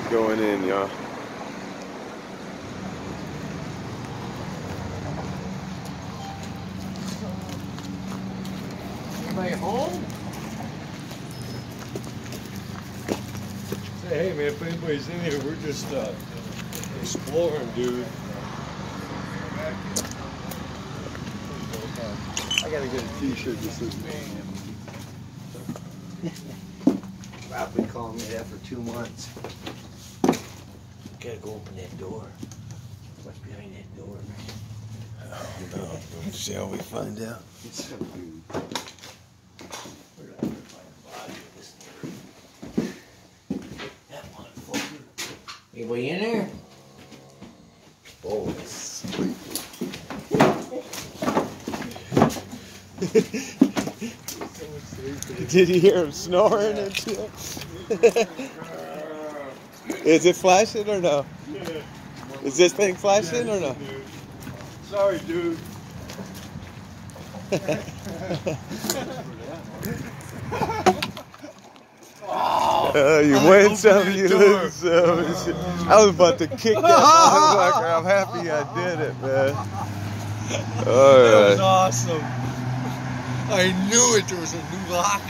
Going in, y'all. Anybody home? Say, hey man, if anybody's in here, we're just exploring, dude. I gotta get a t-shirt that says man. Rob been calling me that for 2 months. Gotta go open that door. What's behind that door, man? Oh no. Shall we find out? It's so weird. Where did I find a body in this area? That motherfucker. Anybody in there? Oh, sweet. Did you hear him snoring and shit? Is it flashing or no? Yeah. Is this thing flashing or no? Dude. Sorry, dude. You win some, you lose some. I was about to kick that motherfucker. I'm happy I did it, man. All right. That was awesome. I knew it. There was a new lock.